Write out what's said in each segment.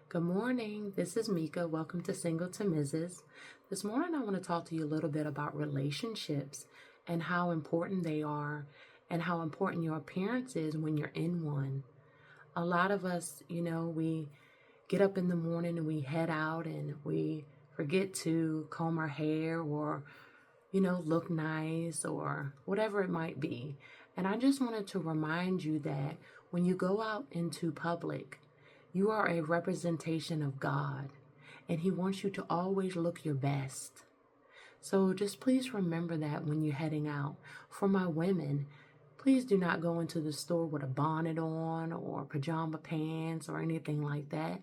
Good morning. This is Mika. Welcome to Single to Mrs. This morning, I want to talk to you a little bit about relationships and how important they are and how important your appearance is when you're in one. A lot of us, we get up in the morning and we head out and we forget to comb our hair or, look nice or whatever it might be. And I just wanted to remind you that when you go out into public, you are a representation of God, and He wants you to always look your best. So just please remember that when you're heading out. For my women, please do not go into the store with a bonnet on or pajama pants or anything like that.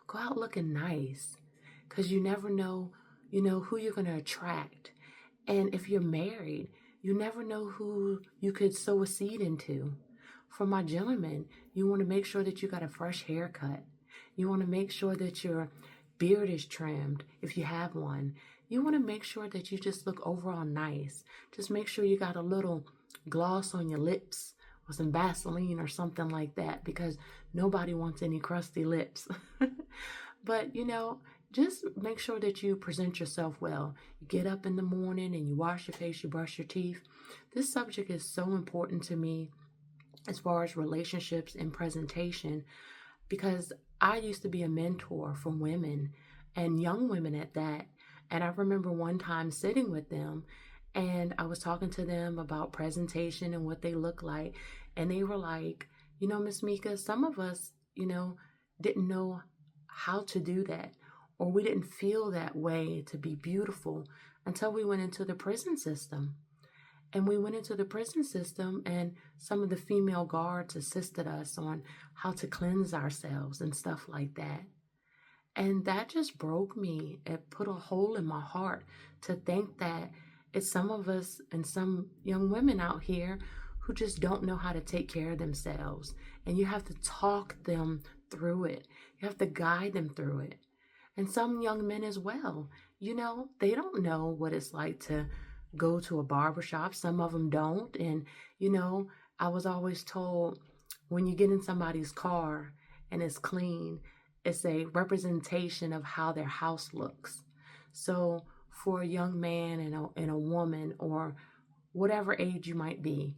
Go out looking nice, because you never know, who you're going to attract. And if you're married, you never know who you could sow a seed into. For my gentlemen, you want to make sure that you got a fresh haircut. You want to make sure that your beard is trimmed if you have one. You want to make sure that you just look overall nice. Just make sure you got a little gloss on your lips or some Vaseline or something like that, because nobody wants any crusty lips. But, just make sure that you present yourself well. You get up in the morning and you wash your face, you brush your teeth. This subject is so important to me as far as relationships and presentation, because I used to be a mentor for women and young women at that. And I remember one time sitting with them and I was talking to them about presentation and what they look like. And they were like, Miss Mika, some of us, didn't know how to do that, or we didn't feel that way to be beautiful until we went into the prison system. And we went into the prison system, and some of the female guards assisted us on how to cleanse ourselves and stuff like that. And that just broke me. It put a hole in my heart to think that it's some of us and some young women out here who just don't know how to take care of themselves. And you have to talk them through it. You have to guide them through it. And some young men as well, they don't know what it's like to go to a barbershop. Some of them don't. And, I was always told when you get in somebody's car and it's clean, it's a representation of how their house looks. So for a young man and a woman, or whatever age you might be,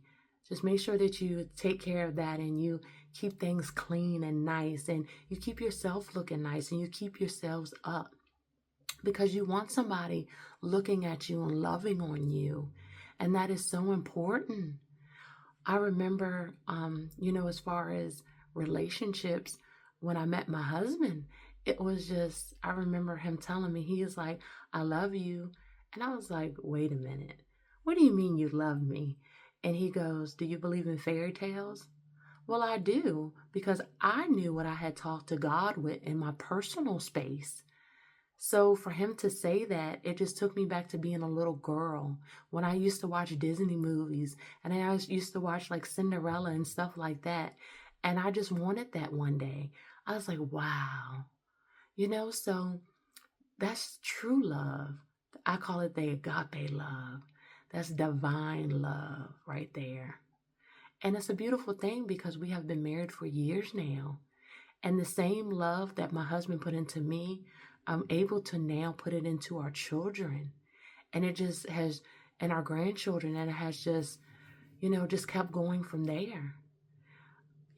just make sure that you take care of that and you keep things clean and nice, and you keep yourself looking nice, and you keep yourselves up, because you want somebody looking at you and loving on you. And that is so important. I remember, as far as relationships, when I met my husband, it was just, I remember him telling me, he was like, I love you. And I was like, wait a minute. What do you mean you love me? And he goes, do you believe in fairy tales? Well, I do, because I knew what I had talked to God with in my personal space. So for him to say that, it just took me back to being a little girl when I used to watch Disney movies, and used to watch like Cinderella and stuff like that. And I just wanted that one day. I was like, wow, so that's true love. I call it the agape love. That's divine love right there. And it's a beautiful thing because we have been married for years now. And the same love that my husband put into me, I'm able to now put it into our children. And it just has, and our grandchildren, and it has just, just kept going from there.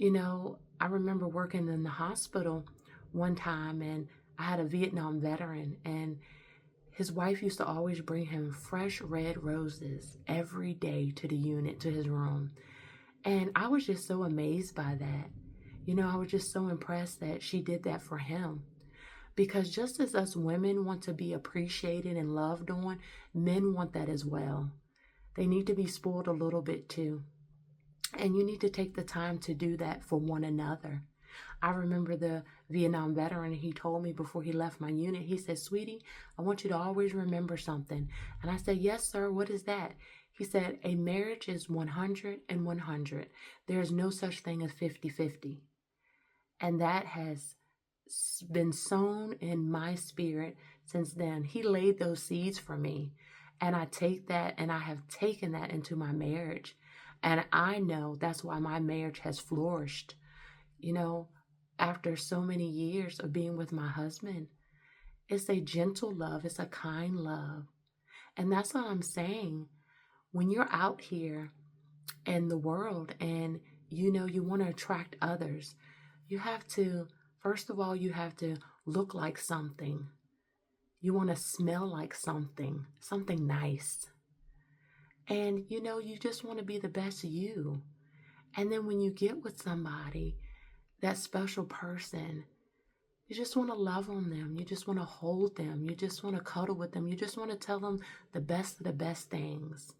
I remember working in the hospital one time, and I had a Vietnam veteran, and his wife used to always bring him fresh red roses every day to the unit, to his room. And I was just so amazed by that. I was just so impressed that she did that for him. Because just as us women want to be appreciated and loved on, men want that as well. They need to be spoiled a little bit too. And you need to take the time to do that for one another. I remember the Vietnam veteran, he told me before he left my unit, he said, sweetie, I want you to always remember something. And I said, yes, sir, what is that? He said, a marriage is 100 and 100. There is no such thing as 50-50. And that has been sown in my spirit since then. He laid those seeds for me. And I take that, and I have taken that into my marriage. And I know that's why my marriage has flourished. after so many years of being with my husband. It's a gentle love, it's a kind love. And that's what I'm saying. When you're out here in the world and you want to attract others, you have to, first of all, you have to look like something. You want to smell like something, something nice. And you just want to be the best you. And then when you get with somebody, that special person, you just want to love on them. You just want to hold them. You just want to cuddle with them. You just want to tell them the best of the best things.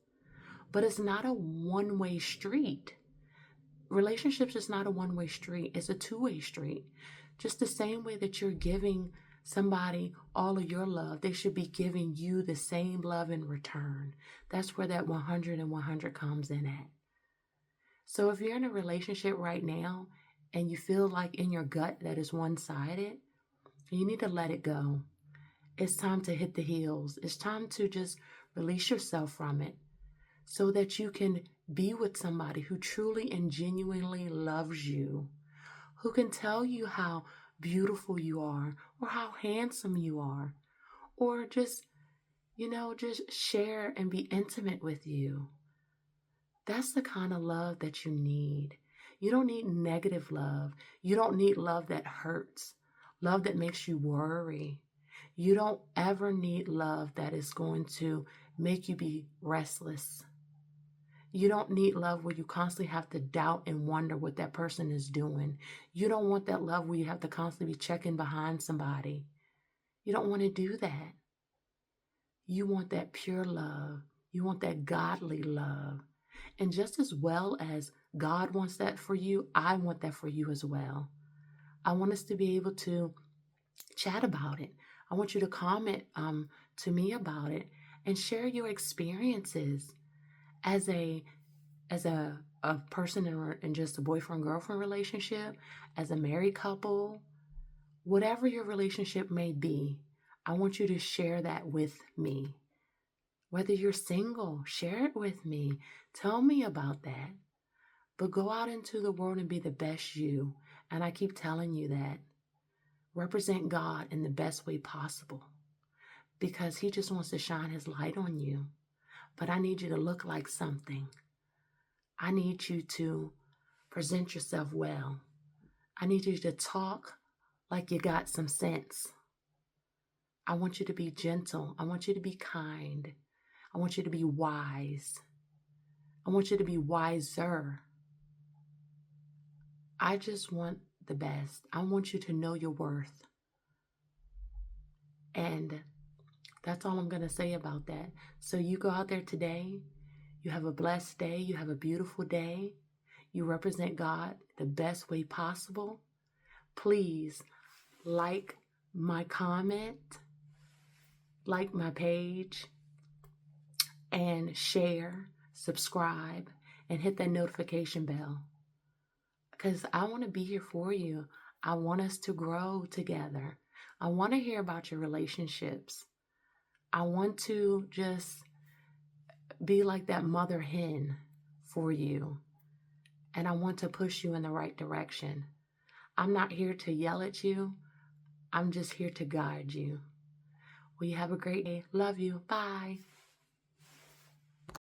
But it's not a one-way street. Relationships is not a one-way street. It's a two-way street. Just the same way that you're giving somebody all of your love, they should be giving you the same love in return. That's where that 100 and 100 comes in at. So if you're in a relationship right now and you feel like in your gut that is one-sided, you need to let it go. It's time to hit the heels. It's time to just release yourself from it so that you can be with somebody who truly and genuinely loves you, who can tell you how beautiful you are or how handsome you are, or just share and be intimate with you. That's the kind of love that you need. You don't need negative love. You don't need love that hurts, love that makes you worry. You don't ever need love that is going to make you be restless. You don't need love where you constantly have to doubt and wonder what that person is doing. You don't want that love where you have to constantly be checking behind somebody. You don't want to do that. You want that pure love. You want that godly love. And just as well as God wants that for you, I want that for you as well. I want us to be able to chat about it. I want you to comment to me about it and share your experiences as a person in just a boyfriend-girlfriend relationship, as a married couple, whatever your relationship may be. I want you to share that with me. Whether you're single, share it with me. Tell me about that. But go out into the world and be the best you. And I keep telling you that. Represent God in the best way possible. Because He just wants to shine His light on you. But I need you to look like something. I need you to present yourself well. I need you to talk like you got some sense. I want you to be gentle. I want you to be kind. I want you to be wise. I want you to be wiser. I just want the best. I want you to know your worth. And that's all I'm going to say about that. So you go out there today. You have a blessed day. You have a beautiful day. You represent God the best way possible. Please like my comment, like my page, and share, subscribe, and hit that notification bell. Because I want to be here for you. I want us to grow together. I want to hear about your relationships. I want to just be like that mother hen for you. And I want to push you in the right direction. I'm not here to yell at you. I'm just here to guide you. Well, you have a great day. Love you. Bye.